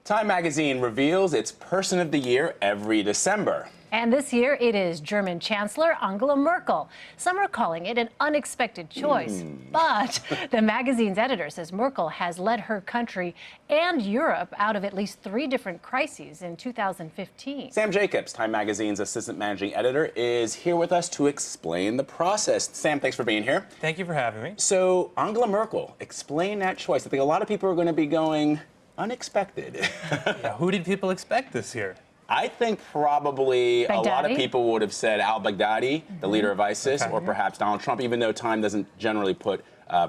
Time magazine reveals its Person of the Year every December. And this year, it is German Chancellor Angela Merkel. Some are calling it an unexpected choice. But the magazine's editor says Merkel has led her country and Europe out of at least 3 different crises in 2015. Sam Jacobs, Time magazine's assistant managing editor, is here with us to explain the process. Sam, thanks for being here. Thank you for having me. So, Angela Merkel, explain that choice. I think a lot of people are going to be going unexpected. Yeah, who did people expect this year? I think probably a lot of people would have said al-Baghdadi, the leader of ISIS, or perhaps Donald Trump, even though Time doesn't generally put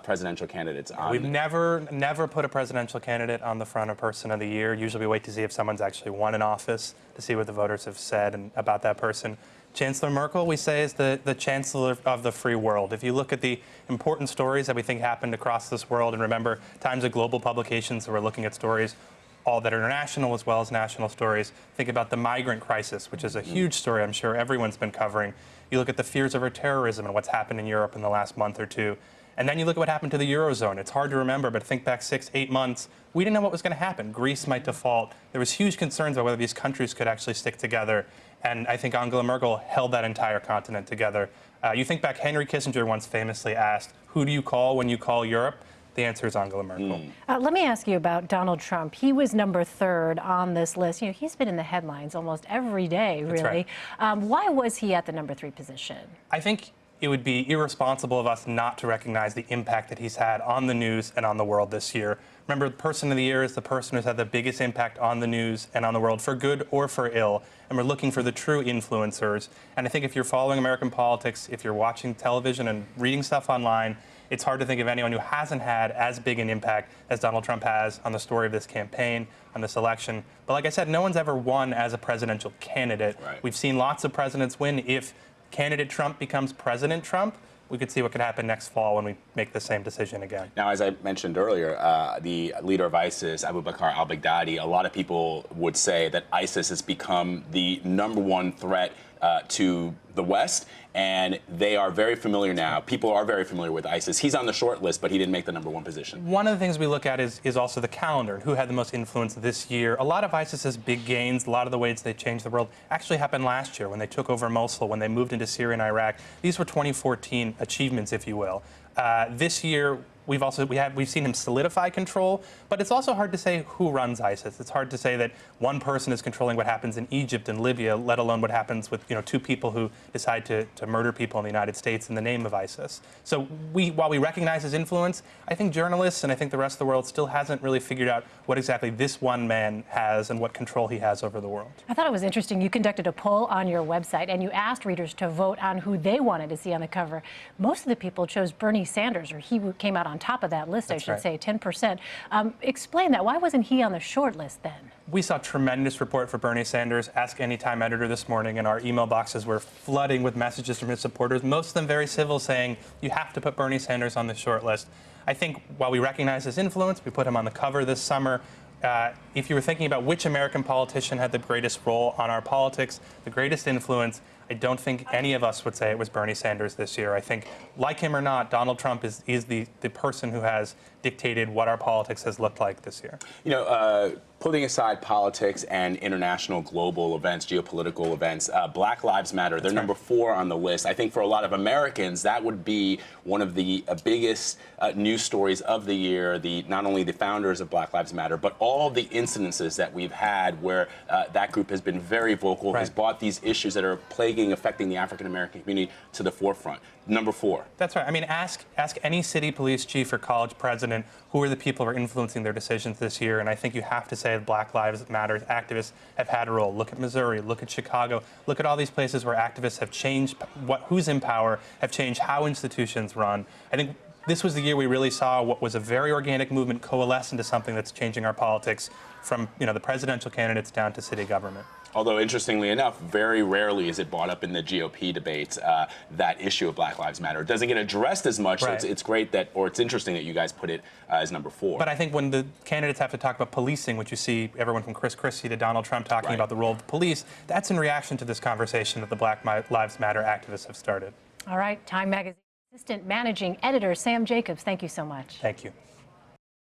presidential candidates on. We've never put a presidential candidate on the front of Person of the Year. Usually we wait to see if someone's actually won an office, to see what the voters have said about that person. Chancellor Merkel, we say, is the chancellor of the free world. If you look at the important stories that we think happened across this world, and remember, Time's a global publication, so we're looking at stories all that are international as well as national stories. Think about the migrant crisis, which is a huge story I'm sure everyone's been covering. You look at the fears over terrorism and what's happened in Europe in the last month or two. And then you look at what happened to the Eurozone. It's hard to remember, but think back 6, 8 months. We didn't know what was going to happen. Greece might default. There was huge concerns about whether these countries could actually stick together. And I think Angela Merkel held that entire continent together. You think back, Henry Kissinger once famously asked, who do you call when you call Europe? The answer is Angela Merkel. Let me ask you about Donald Trump. He was number 3rd on this list. You know, he's been in the headlines almost every day, really. That's right. Why was he at the number 3 position? I think it would be irresponsible of us not to recognize the impact that he's had on the news and on the world this year. Remember, the Person of the Year is the person who's had the biggest impact on the news and on the world, for good or for ill. And we're looking for the true influencers. And I think if you're following American politics, if you're watching television and reading stuff online, it's hard to think of anyone who hasn't had as big an impact as Donald Trump has on the story of this campaign, on this election. But like I said, no one's ever won as a presidential candidate. Right. We've seen lots of presidents win. If candidate Trump becomes President Trump, we could see what could happen next fall when we make the same decision again. Now, as I mentioned earlier, the leader of ISIS, Abu Bakr al-Baghdadi, a lot of people would say that ISIS has become the #1 threat to the West, and they are very familiar now. People are very familiar with ISIS. He's on the short list, but he didn't make the #1 position. One of the things we look at is also the calendar, who had the most influence this year. A lot of ISIS's big gains, a lot of the ways they changed the world, actually happened last year when they took over Mosul, when they moved into Syria and Iraq. These were 2014 achievements, if you will. This year, we've seen him solidify control, but it's also hard to say who runs ISIS. It's hard to say that one person is controlling what happens in Egypt and Libya, let alone what happens with 2 people who decide to murder people in the United States in the name of ISIS. So while we recognize his influence, I think journalists and I think the rest of the world still hasn't really figured out what exactly this one man has and what control he has over the world. I thought it was interesting. You conducted a poll on your website and you asked readers to vote on who they wanted to see on the cover. Most of the people chose Bernie Sanders, or he came out on top of that list, I should say, 10%. Explain that. Why wasn't he on the short list then? We saw tremendous support for Bernie Sanders. Ask any Time editor this morning, and our email boxes were flooding with messages from his supporters, most of them very civil, saying, you have to put Bernie Sanders on the short list. I think while we recognize his influence, we put him on the cover this summer. If you were thinking about which American politician had the greatest role on our politics, the greatest influence, I don't think any of us would say it was Bernie Sanders this year. I think, like him or not, Donald Trump is the person who has dictated what our politics has looked like this year. You know, putting aside politics and international global events, geopolitical events, Black Lives Matter, they're #4 on the list. I think for a lot of Americans, that would be one of the biggest news stories of the year, not only the founders of Black Lives Matter, but all the incidences that we've had where that group has been very vocal, has brought these issues that are affecting the African-American community to the forefront. #4. That's right. I mean, ask any city police chief or college president who are the people who are influencing their decisions this year, and I think you have to say that Black Lives Matter activists have had a role. Look at Missouri, look at Chicago, look at all these places where activists have changed who's in power, have changed how institutions run. I think this was the year we really saw what was a very organic movement coalesce into something that's changing our politics from the presidential candidates down to city government. Although, interestingly enough, very rarely is it brought up in the GOP debates, that issue of Black Lives Matter. It doesn't get addressed as much, so it's great that, or it's interesting that you guys put it as #4. But I think when the candidates have to talk about policing, which you see everyone from Chris Christie to Donald Trump talking about the role of the police, that's in reaction to this conversation that the Black Lives Matter activists have started. All right, Time Magazine assistant managing editor Sam Jacobs, thank you so much. Thank you.